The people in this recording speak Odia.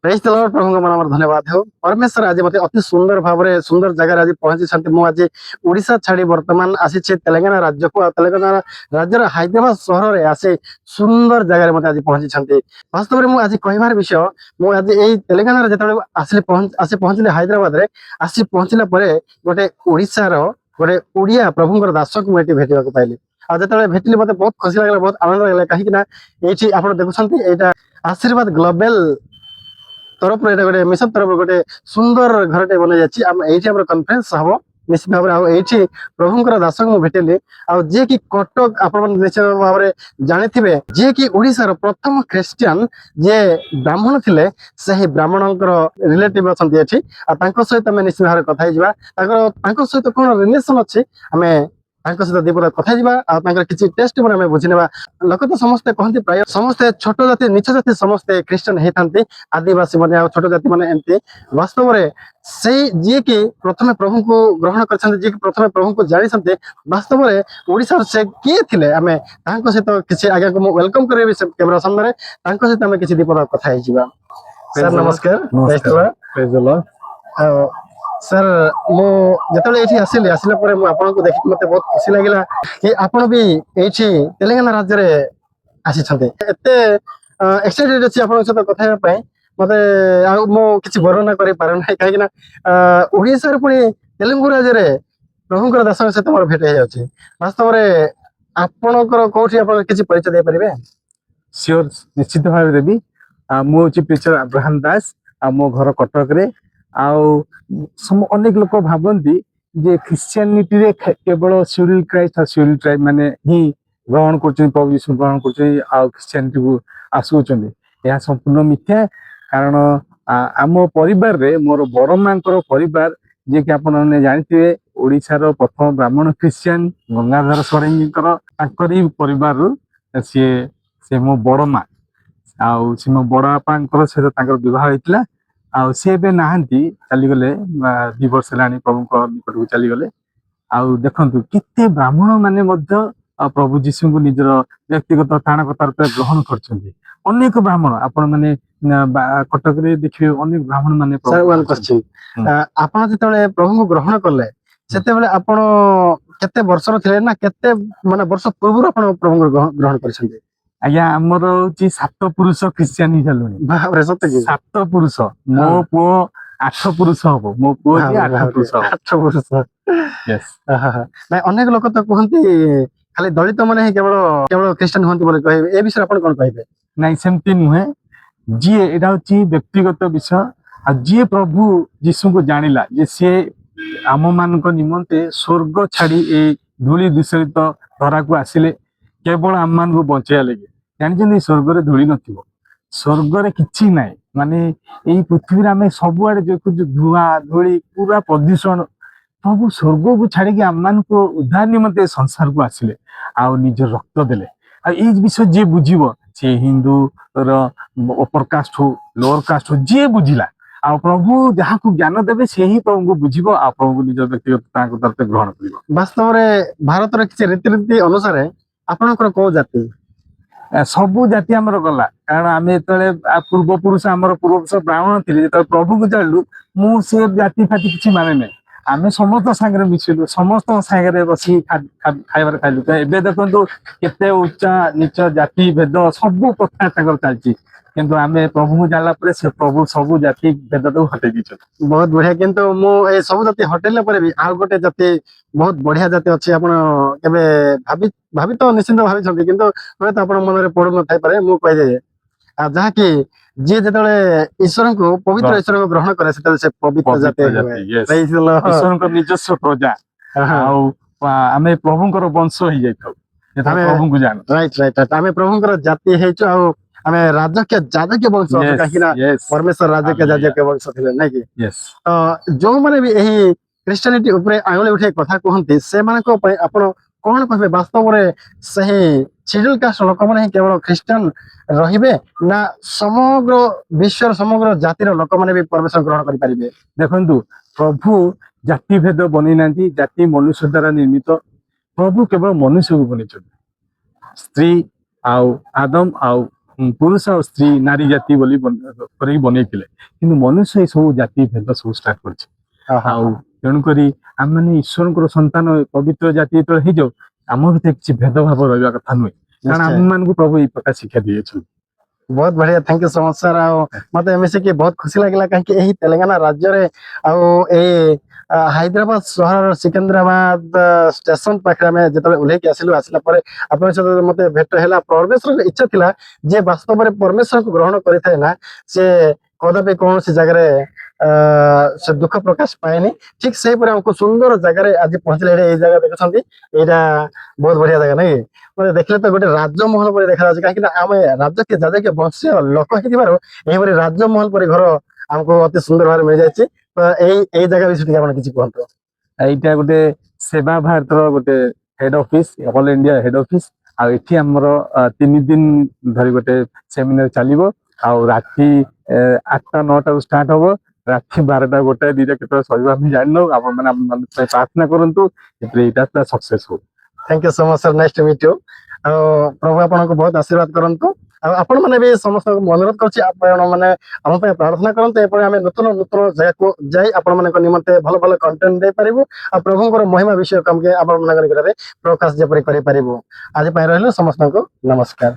ପ୍ରେଜ୍ ଦ ଲର୍ଡ ପ୍ରଭୁଙ୍କ ମାନଙ୍କର ଧନ୍ୟବାଦ ହେଉ। ପରମେଶ୍ୱର ଆଜି ମତେ ଅତି ସୁନ୍ଦର ଭାବରେ ସୁନ୍ଦର ଜାଗାରେ ଆଜି ପହଞ୍ଚିଛନ୍ତି। ମୁଁ ଆଜି ଓଡ଼ିଶା ଛାଡ଼ି ବର୍ତ୍ତମାନ ଆସିଛି ତେଲେଙ୍ଗାନା ରାଜ୍ୟକୁ। ଆଉ ତେଲେଙ୍ଗାନା ରାଜ୍ୟର ହାଇଦ୍ରାବାଦ ସହରରେ ଆସି ସୁନ୍ଦର ଜାଗାରେ ମତେ ଆଜି ପହଞ୍ଚିଛନ୍ତି। ବାସ୍ତବରେ ମୁଁ ଆଜି କହିବାର ବିଷୟ, ମୁଁ ଆଜି ଏଇ ତେଲେଙ୍ଗାନାରେ ଯେତେବେଳେ ଆସି ପହଞ୍ଚିଲି ହାଇଦ୍ରାବାଦରେ, ଆସି ପହଞ୍ଚିଲା ପରେ ଗୋଟେ ଓଡ଼ିଶାର ଗୋଟେ ଓଡ଼ିଆ ପ୍ରଭୁଙ୍କର ଦାସକୁ ମୁଁ ଏଠି ଭେଟିବାକୁ ପାଇଲି। ଆଉ ଯେତେବେଳେ ଭେଟିଲି ମତେ ବହୁତ ଖୁସି ଲାଗିଲା, ବହୁତ ଆନନ୍ଦ ଲାଗିଲା। କାହିଁକି ନା ଏଇଠି ଆପଣ ଦେଖୁଛନ୍ତି, ଏଇଟା ଆଶୀର୍ବାଦ ଗ୍ଲୋବାଲ ତରଫରୁ ଏଇଟା ଗୋଟେ ମିଶନ ତରଫରୁ ଗୋଟେ ସୁନ୍ଦର ଘରଟେ ବନାଯାଇଛି। ଏଇଠି ଆମର କନଫରେନ୍ସ ହବ ନିଶ୍ଚିତ ଭାବରେ। ଆଉ ଏଇଠି ପ୍ରଭୁଙ୍କର ଦାସଙ୍କୁ ମୁଁ ଭେଟିଲି, ଆଉ ଯିଏକି କଟକ ଆପଣମାନେ ନିଶ୍ଚିତ ଭାବରେ ଜାଣିଥିବେ, ଯିଏକି ଓଡ଼ିଶାର ପ୍ରଥମ ଖ୍ରୀଷ୍ଟିଆନ ଯିଏ ବ୍ରାହ୍ମଣ ଥିଲେ, ସେହି ବ୍ରାହ୍ମଣଙ୍କର ରିଲେଟିଭ ଅଛନ୍ତି ଏଠି। ଆଉ ତାଙ୍କ ସହିତ ଆମେ ନିଶ୍ଚିତ ଭାବରେ କଥା ହେଇଯିବା। ତାଙ୍କ ସହିତ କଣ ରିଲେସନ ଅଛି, ଆମେ ତାଙ୍କ ସହିତ ଦିପଦ କଥା ହେଇଯିବା। ଆଉ ତାଙ୍କର କିଛି ଟେଷ୍ଟ ଆମେ ବୁଝିନେବା। ଲୋକ ତ ସମସ୍ତେ କହନ୍ତି, ପ୍ରାୟ ସମସ୍ତେ ଛୋଟ ଜାତି ନିଚ ଜାତି ସମସ୍ତେ ଖ୍ରୀଷ୍ଟିଆନ ହେଇଥାନ୍ତି, ଆଦିବାସୀ ମାନେ ଆଉ ଛୋଟ ଜାତି ମାନେ ଏମିତି। ବାସ୍ତବରେ ସେଇ ଯିଏକି ପ୍ରଥମେ ପ୍ରଭୁଙ୍କୁ ଗ୍ରହଣ କରିଛନ୍ତି, ଯିଏକି ପ୍ରଥମେ ପ୍ରଭୁଙ୍କୁ ଜାଣିଛନ୍ତି, ବାସ୍ତବରେ ଓଡ଼ିଶାର ସେ କିଏ ଥିଲେ, ଆମେ ତାଙ୍କ ସହିତ କିଛି ଆଗକୁ ମୁଁ ୱେଲକମ କରିବି ସେ କ୍ୟାମେରା ସାମ୍ନାରେ। ତାଙ୍କ ସହିତ ଆମେ କିଛି ଦିପଦ କଥା ହେଇଯିବା। ସାର୍ ନମସ୍କାର। ନମସ୍କାର। ପ୍ରେଜ୍ ଦ ଲର୍ଡ। ଆଉ ସାର୍, ମୁଁ ଯେତେବେଳେ ଏଇଠି ଆସିଲା ପରେ ମୁଁ ଆପଣଙ୍କୁ ଦେଖିକି ମତେ ବହୁତ ଖୁସି ଲାଗିଲା କି ଆପଣ ବି ଏଇଠି ତେଲେଙ୍ଗାନା ରାଜ୍ୟରେ ଆସିଛନ୍ତି। ଏତେ ଏକ୍ସାଇଟେଡ ଅଛି ଆପଣଙ୍କ ସହିତ କଥା ହେବା ପାଇଁ, ମତେ ଆଉ ମୁଁ କିଛି ବର୍ଣ୍ଣନା କରିପାରୁ ନାହିଁ। କାହିଁକି ନା ଓଡ଼ିଶାରେ ପୁଣି ତେଲୁଗୁ ରାଜ୍ୟରେ ପ୍ରଭୁଙ୍କର ଦାସଙ୍କ ସହିତ ମୋର ଭେଟ ହେଇଯାଉଛି। ବାସ୍ତବରେ ଆପଣଙ୍କର କୋଉଠି ଆପଣ କିଛି ପରିଚୟ ଦେଇପାରିବେ? ସିଓର, ନିଶ୍ଚିତ ଭାବେ ଦେବି। ମୁଁ ହଉଛି ପ୍ରିଚର ଆବ୍ରାହମ ଦାସ, ଆଉ ମୋ ଘର କଟକରେ। ଆଉ ଅନେକ ଲୋକ ଭାବନ୍ତି ଯେ ଖ୍ରୀଷ୍ଟିଆନିଟିରେ କେବଳ ସିଡ୍ୟୁଲ କାଷ୍ଟ ଆଉ ସିଡ୍ୟୁଲ ଟ୍ରାଇବ ମାନେ ହିଁ ଗ୍ରହଣ କରୁଛନ୍ତି, ପ୍ରଭୁ ଯୀଶୁ ଗ୍ରହଣ କରୁଛନ୍ତି ଆଉ ଖ୍ରୀଷ୍ଟିଆନିଟିକୁ ଆସୁଛନ୍ତି। ଏହା ସମ୍ପୂର୍ଣ୍ଣ ମିଥ୍ୟା। କାରଣ ଆମ ପରିବାରରେ ମୋର ବଡ ମାଙ୍କର ପରିବାର, ଯିଏକି ଆପଣମାନେ ଜାଣିଥିବେ, ଓଡ଼ିଶାର ପ୍ରଥମ ବ୍ରାହ୍ମଣ ଖ୍ରୀଷ୍ଟିଆନ ଗଙ୍ଗାଧର ଷଡ଼ଙ୍ଗୀଙ୍କର ତାଙ୍କରି ପରିବାରରୁ ସିଏ ସେ ମୋ ବଡ ମା। ଆଉ ସେ ମୋ ବଡ ବାପାଙ୍କର ସହିତ ତାଙ୍କର ବିବାହ ହେଇଥିଲା। ଆଉ ସେ ଏବେ ନାହାନ୍ତି, ଚାଲିଗଲେ। 2 ବର୍ଷ ହେଲାଣି ପ୍ରଭୁଙ୍କ ନିକଟକୁ ଚାଲିଗଲେ। ଆଉ ଦେଖନ୍ତୁ, କେତେ ବ୍ରାହ୍ମଣ ମାନେ ମଧ୍ୟ ପ୍ରଭୁ ଯୀଶୁଙ୍କୁ ନିଜର ବ୍ୟକ୍ତିଗତ ତ୍ରାଣକର୍ତ୍ତା ରୂପେ ଗ୍ରହଣ କରିଛନ୍ତି। ଅନେକ ବ୍ରାହ୍ମଣ ଆପଣ ମାନେ କଟକରେ ଦେଖିବେ, ଅନେକ ବ୍ରାହ୍ମଣ ମାନେ ଆପଣ ଯେତେବେଳେ ପ୍ରଭୁଙ୍କୁ ଗ୍ରହଣ କଲେ, ସେତେବେଳେ ଆପଣ କେତେ ବର୍ଷର ଥିଲେ, ନା କେତେ ମାନେ ବର୍ଷ ପୂର୍ବରୁ ଆପଣ ପ୍ରଭୁଙ୍କୁ ଗ୍ରହଣ କରିଛନ୍ତି? ଆଜ୍ଞା, ଆମର ହଉଛି 7 ପୁରୁଷ ଖ୍ରୀଷ୍ଟିଆନ ହେଇସାରିଲୁଣି। ଭାବରେ ସତ କି? 7 ପୁରୁଷ। ମୋ ପୁଅ 8 ପୁରୁଷ ହବ। ମୋ ପୁଅ ଯିଏ 8 ପୁରୁଷ ହବ। 8 ବର୍ଷ। Yes. ନାଇଁ, ଅନେକ ଲୋକ ତ କୁହନ୍ତି ଖାଲି ଦଳିତ ମାନେ ହିଁ କେବଳ କେବଳ ଖ୍ରୀଷ୍ଟିଆନ ହୁଅନ୍ତି ବୋଲି କହିବେ। ଏ ବିଷୟରେ ଆପଣ କଣ କହିବେ? ନାଇଁ, ସେମିତି ନୁହେଁ। ଯିଏ, ଏଇଟା ହଉଛି ବ୍ୟକ୍ତିଗତ ବିଷୟ। ଆଉ ଯିଏ ପ୍ରଭୁ ଯୀଶୁଙ୍କୁ ଜାଣିଲା ଯେ ସିଏ ଆମ ମାନଙ୍କ ନିମନ୍ତେ ସ୍ୱର୍ଗ ଛାଡି ଏଇ ଧୂଳି ଦୂଷିତ ଧରାକୁ ଆସିଲେ କେବଳ ଆମ ମାନଙ୍କୁ ବଞ୍ଚେଇବା ଲାଗି। ଜାଣିଛନ୍ତି, ସ୍ୱର୍ଗରେ ଧୂଳି ନଥିବ, ସ୍ୱର୍ଗରେ କିଛି ନାହିଁ। ମାନେ ଏଇ ପୃଥିବୀରେ ଆମେ ସବୁଆଡେ ଦେଖୁଛୁ ଧୂଆଁ ଧୂଳି, ପୁରା ପ୍ରଦୂଷଣ। ପ୍ରଭୁ ସ୍ୱର୍ଗକୁ ଛାଡିକି ଆମମାନଙ୍କୁ ଉଦ୍ଧାର ନିମନ୍ତେ ସଂସାରକୁ ଆସିଲେ, ଆଉ ନିଜ ରକ୍ତ ଦେଲେ। ଆଉ ଏଇ ବିଷୟ ଯିଏ ବୁଝିବ, ସେ ହିନ୍ଦୁର ଅପର କାଷ୍ଟ ହଉ, ଲୋଅର କାଷ୍ଟ ହଉ, ଯିଏ ବୁଝିଲା, ଆଉ ପ୍ରଭୁ ଯାହାକୁ ଜ୍ଞାନ ଦେବେ ସେ ହିଁ ପ୍ରଭୁଙ୍କୁ ବୁଝିବ, ଆଉ ପ୍ରଭୁଙ୍କୁ ନିଜ ବ୍ୟକ୍ତିଗତ ତାଙ୍କ ତରଫରେ ଗ୍ରହଣ କରିବ। ବାସ୍ତବରେ ଭାରତର କିଛି ରୀତିନୀତି ଅନୁସାରେ ଆପଣଙ୍କର କୋଉ ଜାତି? ସବୁ ଜାତି ଆମର ଗଲା। କାରଣ ଆମେ ଯେତେବେଳେ ପୂର୍ବପୁରୁଷ, ଆମର ପୂର୍ବପୁରୁଷ ବ୍ରାହ୍ମଣ ଥିଲେ, ଯେତେବେଳେ ପ୍ରଭୁକୁ ଜାଣିଲୁ, ମୁଁ ସେ ଜାତି ଫାତି କିଛି ମାନେ ନାହିଁ। ଆମେ ସମସ୍ତଙ୍କ ସାଙ୍ଗରେ ମିଶିଲୁ, ସମସ୍ତଙ୍କ ସାଙ୍ଗରେ ବସି ଖାଇବାରେ ଖାଇଲୁ। ଏବେ ଦେଖନ୍ତୁ, କେତେ ଉଚ୍ଚ ନିଚ ଜାତି ଭେଦ ସବୁ ପ୍ରଥା ତାଙ୍କର ଚାଲିଛି। କିନ୍ତୁ ଆମେ ପ୍ରଭୁଙ୍କୁ ଜାଣିଲା ପରେ ସେ ପ୍ରଭୁ ସବୁ ଜାତି ଭେଦକୁ ହଟେଇ ଦେଇଛନ୍ତି। ବହୁତ ବଢିଆ। କିନ୍ତୁ ମୁଁ ଏ ସବୁ ଜାତି ହଟେଇଲା ପରେ ବି ଆଉ ଗୋଟେ ଜାତି, ବହୁତ ବଢିଆ ଜାତି ଅଛି। ଆପଣ କେବେ ଭାବି ତ ନିଶ୍ଚିନ୍ତ ଭାବିଛନ୍ତି, କିନ୍ତୁ ହୁଏତ ଆପଣଙ୍କ ମନରେ ପଡୁନଥାଇପାରେ। ମୁଁ କହିଦେବି, ଆଉ ଯାହାକି ଯିଏ ଯେତେବେଳେ ଈଶ୍ୱରଙ୍କୁ, ପବିତ୍ର ଈଶ୍ୱରଙ୍କୁ ଗ୍ରହଣ କରେ, ସେତେବେଳେ ସେ ପବିତ୍ର ଜାତି ହୁଏ। ଈଶ୍ୱରଙ୍କ ନିଜସ୍ୱ ପ୍ରଜା, ଆଉ ଆମେ ପ୍ରଭୁଙ୍କର ବଂଶ ହେଇଯାଇଥାଉ। ପ୍ରଭୁଙ୍କୁ ଜାଣୁ। ଆମେ ପ୍ରଭୁଙ୍କର ଜାତି ହେଇଛୁ, ଆଉ ଆମେ ଯାଜକୀୟ ବଂଶ ଅଛୁ। କାହିଁକି ନା ପରମେଶ୍ୱର ଯାଜକୀୟ ବଂଶ ଥିଲେ, ନାଇଁ କି? ତ ଯୋଉମାନେ ବି ଏହି ଖ୍ରୀଷ୍ଟିଆନିଟି ଉପରେ ଆଙ୍ଗୁଳି ଉଠେଇ କଥା କୁହନ୍ତି, ସେମାନଙ୍କ ପାଇଁ ଆପଣ କଣ କହିବେ? ବାସ୍ତବରେ ସେହି ସିଡ୍ୟୁଲ କାଷ୍ଟ ଲୋକମାନେ ହିଁ କେବଳ ଖ୍ରୀଷ୍ଟିଆନ ରହିବେ, ନା ସମଗ୍ର ବିଶ୍ୱର ସମଗ୍ର ଜାତିର ଲୋକମାନେ ବି ପରମେଶ୍ୱର ଗ୍ରହଣ କରିପାରିବେ? ଦେଖନ୍ତୁ, ପ୍ରଭୁ ଜାତି ଭେଦ ବନେଇ ନାହାନ୍ତି। ଜାତି ମନୁଷ୍ୟ ଦ୍ୱାରା ନିର୍ମିତ। ପ୍ରଭୁ କେବଳ ମନୁଷ୍ୟକୁ ବନେଇଛନ୍ତି। ସ୍ତ୍ରୀ ଆଉ ଆଦମ ଆଉ ପୁରୁଷ ଆଉ ସ୍ତ୍ରୀ ନାରୀ ଜାତି ବୋଲି କରିକି ବନେଇଥିଲେ, କିନ୍ତୁ ମନୁଷ୍ୟ ଏଇ ସବୁ ଜାତି ଭେଦ ସବୁ ଷ୍ଟାର୍ଟ କରିଛି। ଆଉ ତେଣୁକରି ଆମେମାନେ ଈଶ୍ୱରଙ୍କର ସନ୍ତାନ ପବିତ୍ର ଜାତି ଯେତେବେଳେ ହେଇଯାଉ, ଆମ ଭିତରେ କିଛି ଭେଦଭାବ ରହିବା କଥା ନୁହେଁ, କାରଣ ନିଶ୍ଚୟ। ଆମ ମାନଙ୍କୁ ପ୍ରଭୁ ଏଇ ପ୍ରକାର ଶିକ୍ଷା ଦେଇଛନ୍ତି। ବହୁତ ବଢିଆ, thank you so much sir. ଆଉ ମତେ ମିଶିକି ବହୁତ ଖୁସି ଲାଗିଲା, କାହିଁକି ଏହି ତେଲେଙ୍ଗାନା ରାଜ୍ୟରେ ଆଉ ଏଇ ହାଇଦ୍ରାବାଦ ସହରର ସିକନ୍ଦରାବାଦ ଷ୍ଟେସନ ପାଖରେ ଆମେ ଯେତେବେଳେ ଓହ୍ଲେଇକି ଆସିଲା ପରେ ଆପଣଙ୍କ ସହିତ ମତେ ଭେଟ ହେଲା। ପରମେଶ୍ୱରଙ୍କ ଇଚ୍ଛା ଥିଲା ଯେ ବାସ୍ତବରେ ପରମେଶ୍ୱରଙ୍କୁ ଗ୍ରହଣ କରିଥାଏ ନା, ସେ କଦାପି କୌଣସି ଜାଗାରେ ସେ ଦୁଃଖ ପ୍ରକାଶ ପାଏନି। ଠିକ ସେହିପରି ଆମକୁ ସୁନ୍ଦର ଜାଗାରେ ଆଜି ପହଞ୍ଚିଲେ। ଏଇ ଜାଗା ଦେଖୁଛନ୍ତି, ଏଇଟା ବହୁତ ବଢିଆ ଜାଗା ନାଇଁ? ମତେ ଦେଖିଲେ ତ ଗୋଟେ ରାଜମହଲ ପରି ଦେଖାଯାଉଛି, କାହିଁକି ନା ଆମେ ରାଜକୀୟ ଯାଜକୀୟ ବଂଶୀୟ ଲୋକ ହେଇଥିବାରୁ ଏହିପରି ରାଜମହଲ ପରି ଘର ଆମକୁ ଅତି ସୁନ୍ଦର ଭାବରେ ମିଳିଯାଇଛି। ତ ଏଇ ଜାଗା ବିଷୟରେ ଟିକେ ଆପଣ କିଛି କୁହନ୍ତୁ। ଏଇଟା ଗୋଟେ ସେବା ଭାରତର ଗୋଟେ head office, all India head office. ଆଉ ଏଠି ଆମର 3 ଦିନ ଧରି ଗୋଟେ ସେମିନାର ଚାଲିବ। ଆଉ ରାତି 8ଟା 9ଟାରୁ ଷ୍ଟାର୍ଟ ହବ, ରାତି 12ଟା 1ଟା 2ଟା କେତେବେଳେ ସରିବ ଆମେ ଜାଣିନୁ। ଆପଣ ମାନେ ଆମ ମାନଙ୍କ ପାଇଁ ପ୍ରାର୍ଥନା କରନ୍ତୁ, ଏଇଟା ପୁରା ସକ୍ସେସ ହଉ। Thank you so much sir, nice to meet you. ଆଉ ପ୍ରଭୁ ଆପଣଙ୍କୁ ବହୁତ ଆଶୀର୍ବାଦ କରନ୍ତୁ। ଆଉ ଆପଣ ମାନେ ବି ସମସ୍ତଙ୍କୁ ଅନୁରୋଧ କରୁଛି, ଆପଣ ମାନେ ଆମ ପାଇଁ ପ୍ରାର୍ଥନା କରନ୍ତୁ। ଏପରି ଆମେ ନୂତନ ନୂତନ ଜାଗାକୁ ଯାଇ ଆପଣ ମାନଙ୍କ ନିମନ୍ତେ ଭଲ ଭଲ କଣ୍ଟେଣ୍ଟ ଦେଇପାରିବୁ, ଆଉ ପ୍ରଭୁଙ୍କର ମହିମା ବିଷୟ ଆପଣ ମାନଙ୍କ ନିକଟରେ ପ୍ରକାଶ ଯେପରି କରିପାରିବୁ। ଆଜି ପାଇଁ ରହିଲୁ, ସମସ୍ତଙ୍କୁ ନମସ୍କାର।